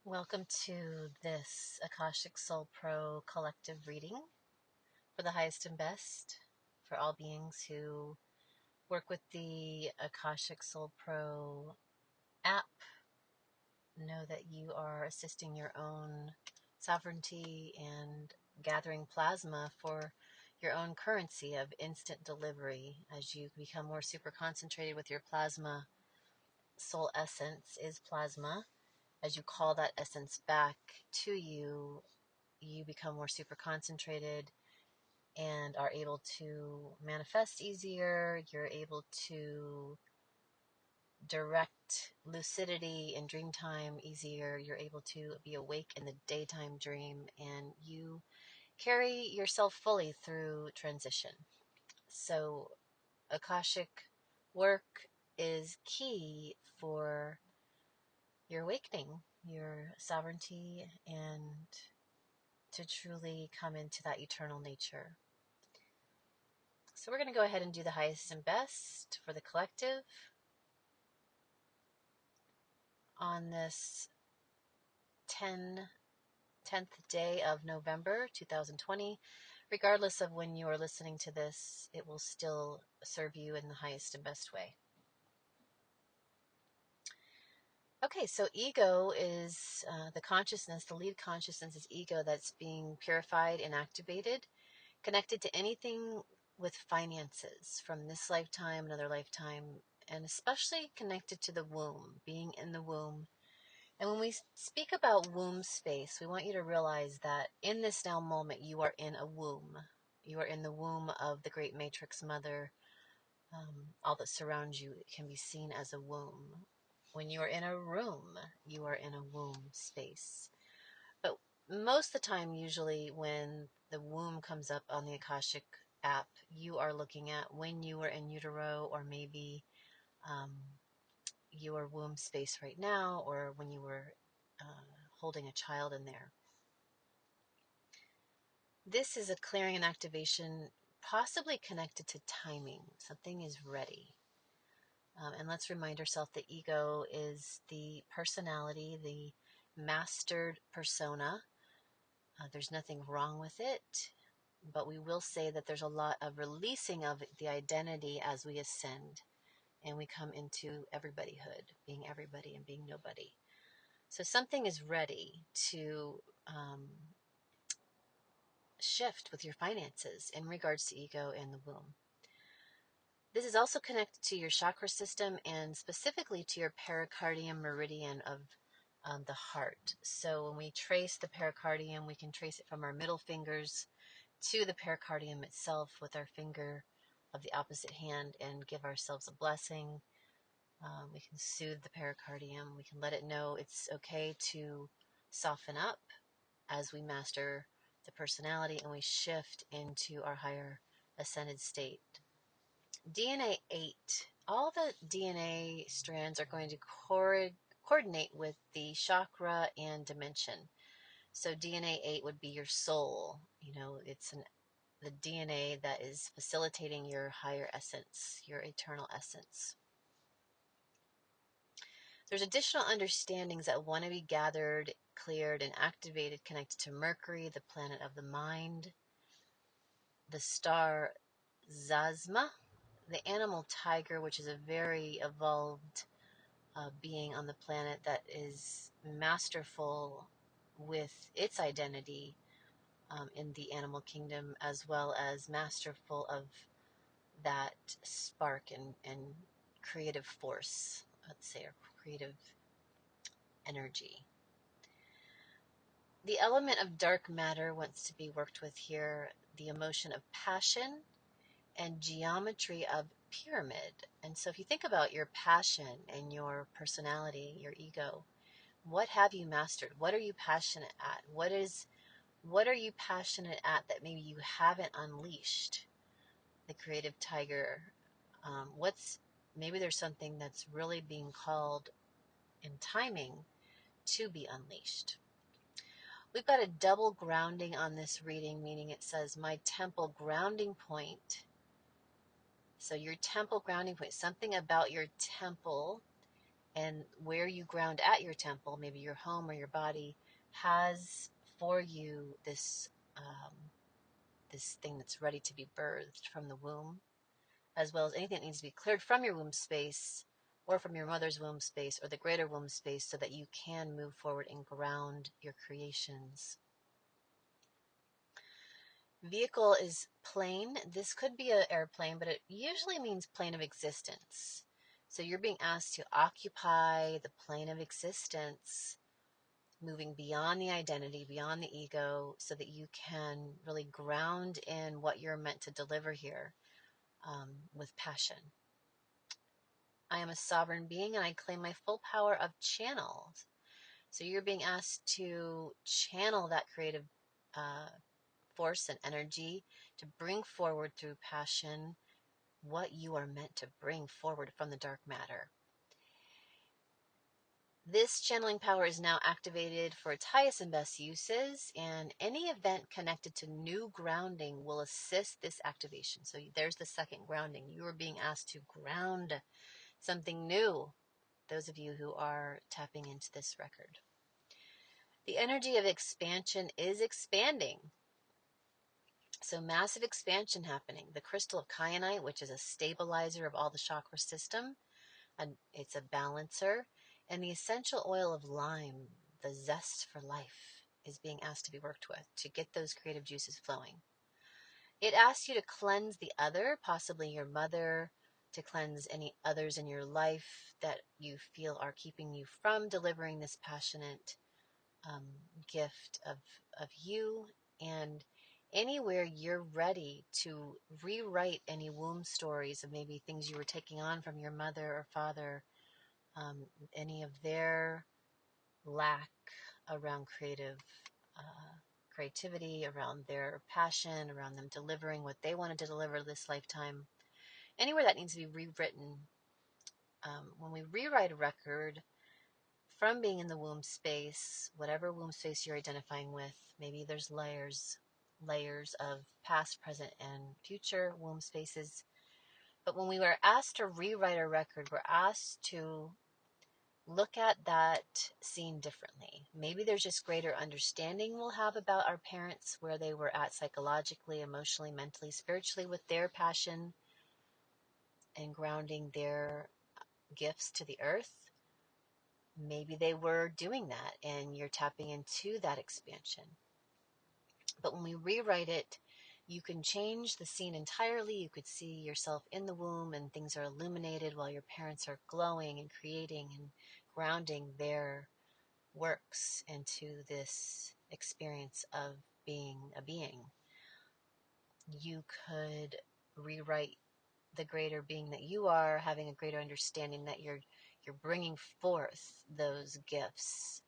Welcome to this Akashic Soul Pro collective reading for the highest and best for all beings who work with the Akashic Soul Pro app. Know that you are assisting your own sovereignty and gathering plasma for your own currency of instant delivery as you become more super concentrated with your plasma. Soul essence is plasma. As you call that essence back to you, you become more super concentrated and are able to manifest easier. You're able to direct lucidity in dream time easier. You're able to be awake in the daytime dream, and you carry yourself fully through transition. So, Akashic work is key for your awakening, your sovereignty, and to truly come into that eternal nature. So we're going to go ahead and do the highest and best for the collective on this 10th day of November 2020. Regardless of when you are listening to this, it will still serve you in the highest and best way. Okay, so ego is the consciousness, the lead consciousness is ego that's being purified and activated, connected to anything with finances from this lifetime, another lifetime, and especially connected to the womb, being in the womb. And when we speak about womb space, we want you to realize that in this now moment, you are in a womb. You are in the womb of the great matrix mother. All that surrounds you can be seen as a womb. When you are in a room, you are in a womb space. But most of the time, usually when the womb comes up on the Akashic app, you are looking at when you were in utero, or maybe your womb space right now, or when you were holding a child in there. This is a clearing and activation possibly connected to timing. Something is ready. And let's remind ourselves the ego is the personality, the mastered persona. There's nothing wrong with it, but we will say that there's a lot of releasing of the identity as we ascend and we come into everybodyhood, being everybody and being nobody. So something is ready to shift with your finances in regards to ego and the womb. This is also connected to your chakra system and specifically to your pericardium meridian of the heart. So when we trace the pericardium, we can trace it from our middle fingers to the pericardium itself with our finger of the opposite hand and give ourselves a blessing. We can soothe the pericardium. We can let it know it's okay to soften up as we master the personality and we shift into our higher ascended state. DNA 8. All the DNA strands are going to coordinate with the chakra and dimension. So DNA 8 would be your soul. It's the DNA that is facilitating your higher essence, your eternal essence. There's additional understandings that want to be gathered, cleared, and activated connected to Mercury, the planet of the mind, the star Zazma, the animal tiger, which is a very evolved being on the planet that is masterful with its identity in the animal kingdom, as well as masterful of that spark and creative force, let's say, or creative energy. The element of dark matter wants to be worked with here, the emotion of passion and geometry of pyramid. And so if you think about your passion and your personality, your ego, what have you mastered? What are you passionate at? What are you passionate at that maybe you haven't unleashed? The creative tiger. Maybe there's something that's really being called in timing to be unleashed. We've got a double grounding on this reading, meaning it says my temple grounding point. So your temple grounding point, something about your temple And where you ground at your temple, maybe your home or your body, has for you this thing that's ready to be birthed from the womb, as well as anything that needs to be cleared from your womb space or from your mother's womb space or the greater womb space, so that you can move forward and ground your creations. Vehicle is plane. This could be an airplane, but it usually means plane of existence. So you're being asked to occupy the plane of existence, moving beyond the identity, beyond the ego, so that you can really ground in what you're meant to deliver here, with passion. I am a sovereign being and I claim my full power of channel. So you're being asked to channel that creative force and energy to bring forward through passion what you are meant to bring forward from the dark matter. This channeling power is now activated for its highest and best uses, and any event connected to new grounding will assist this activation. So there's the second grounding. You are being asked to ground something new, those of you who are tapping into this record. The energy of expansion is expanding. So massive expansion happening. The crystal of kyanite, which is a stabilizer of all the chakra system, and it's a balancer. And the essential oil of lime, the zest for life, is being asked to be worked with to get those creative juices flowing. It asks you to cleanse the other, possibly your mother, to cleanse any others in your life that you feel are keeping you from delivering this passionate gift of you. And anywhere you're ready to rewrite any womb stories of maybe things you were taking on from your mother or father, any of their lack around creativity, around their passion, around them delivering what they wanted to deliver this lifetime, anywhere that needs to be rewritten. When we rewrite a record from being in the womb space, whatever womb space you're identifying with, maybe there's layers of past, present, and future womb spaces. But when we were asked to rewrite a record, we're asked to look at that scene differently. Maybe there's just greater understanding we'll have about our parents, where they were at psychologically, emotionally, mentally, spiritually, with their passion and grounding their gifts to the earth. Maybe they were doing that and you're tapping into that expansion. But when we rewrite it, you can change the scene entirely. You could see yourself in the womb and things are illuminated while your parents are glowing and creating and grounding their works into this experience of being a being. You could rewrite the greater being that you are, having a greater understanding that you're bringing forth those gifts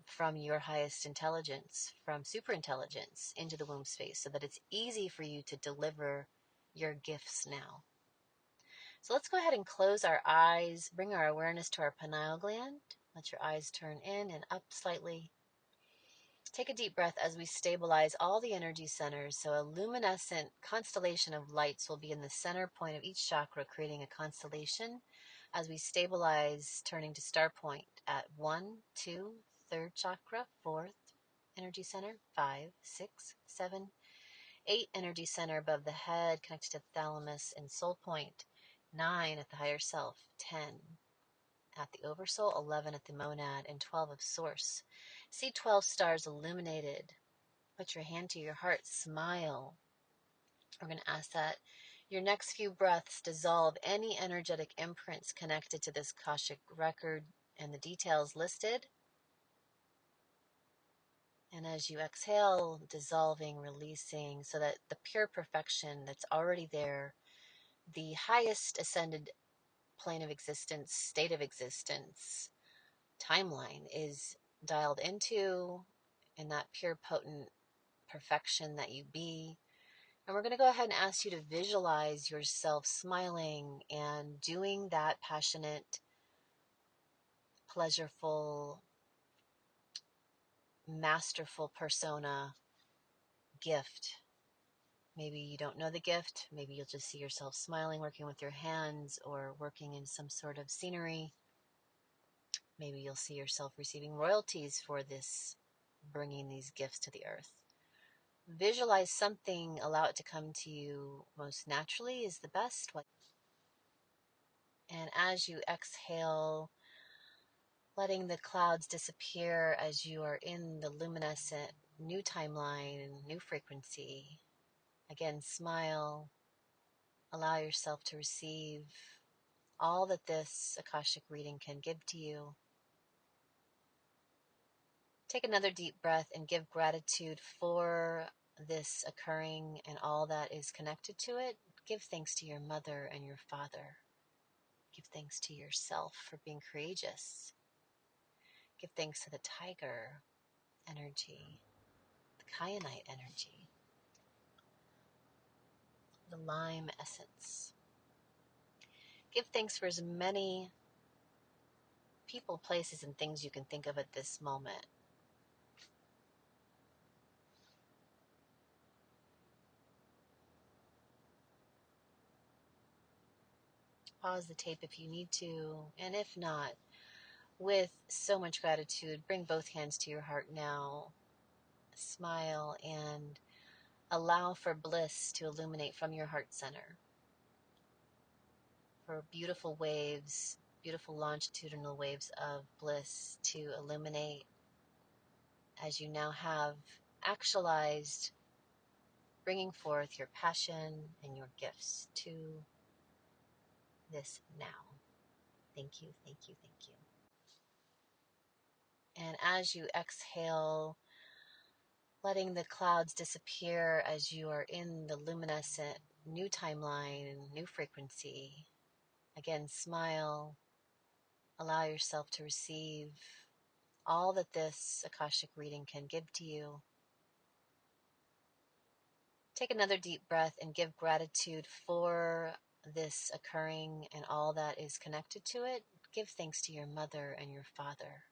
from your highest intelligence, from superintelligence, into the womb space, so that it's easy for you to deliver your gifts now. So let's go ahead and close our eyes, bring our awareness to our pineal gland. Let your eyes turn in and up slightly. Take a deep breath as we stabilize all the energy centers. So a luminescent constellation of lights will be in the center point of each chakra, creating a constellation as we stabilize, turning to star point at 1, 2, third chakra, 4th energy center, 5, 6, 7, 8 energy center above the head, connected to the thalamus and soul point, 9 at the higher self, 10 at the oversoul, 11 at the monad, and 12 of source. See 12 stars illuminated. Put your hand to your heart, smile. We're going to ask that your next few breaths dissolve any energetic imprints connected to this Akashic record and the details listed. And as you exhale, dissolving, releasing, so that the pure perfection that's already there, the highest ascended plane of existence, state of existence, timeline is dialed into, in that pure, potent perfection that you be. And we're going to go ahead and ask you to visualize yourself smiling and doing that passionate, pleasureful, masterful persona gift. Maybe you don't know the gift. Maybe you'll just see yourself smiling, working with your hands, or working in some sort of scenery. Maybe you'll see yourself receiving royalties for this, bringing these gifts to the earth. Visualize something, allow it to come to you most naturally is the best way. And as you exhale, letting the clouds disappear as you are in the luminescent new timeline and new frequency. Again, smile. Allow yourself to receive all that this Akashic reading can give to you. Take another deep breath and give gratitude for this occurring and all that is connected to it. Give thanks to your mother and your father. Give thanks to yourself for being courageous. Give thanks to the tiger energy, the kyanite energy, the lime essence. Give thanks for as many people, places, and things you can think of at this moment. Pause the tape if you need to, and if not, with so much gratitude, bring both hands to your heart now. Smile and allow for bliss to illuminate from your heart center. For beautiful waves, beautiful longitudinal waves of bliss to illuminate as you now have actualized, bringing forth your passion and your gifts to this now. Thank you, thank you, thank you. And as you exhale, letting the clouds disappear as you are in the luminescent new timeline and new frequency. Again, smile. Allow yourself to receive all that this Akashic reading can give to you. Take another deep breath and give gratitude for this occurring and all that is connected to it. Give thanks to your mother and your father.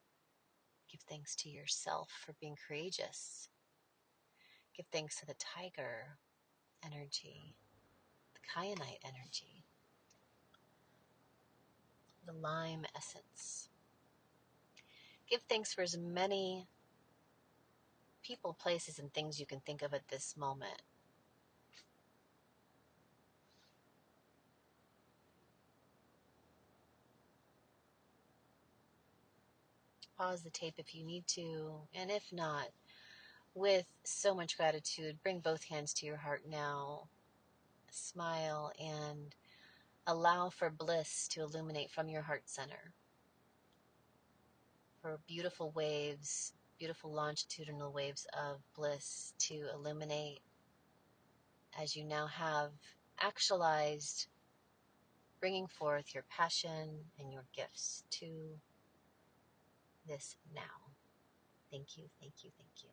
Give thanks to yourself for being courageous. Give thanks to the tiger energy, the kyanite energy, the lime essence. Give thanks for as many people, places, and things you can think of at this moment. Pause the tape if you need to, and if not, with so much gratitude, bring both hands to your heart now. Smile and allow for bliss to illuminate from your heart center. For beautiful waves, beautiful longitudinal waves of bliss to illuminate as you now have actualized, bringing forth your passion and your gifts to this now. Thank you, thank you, thank you.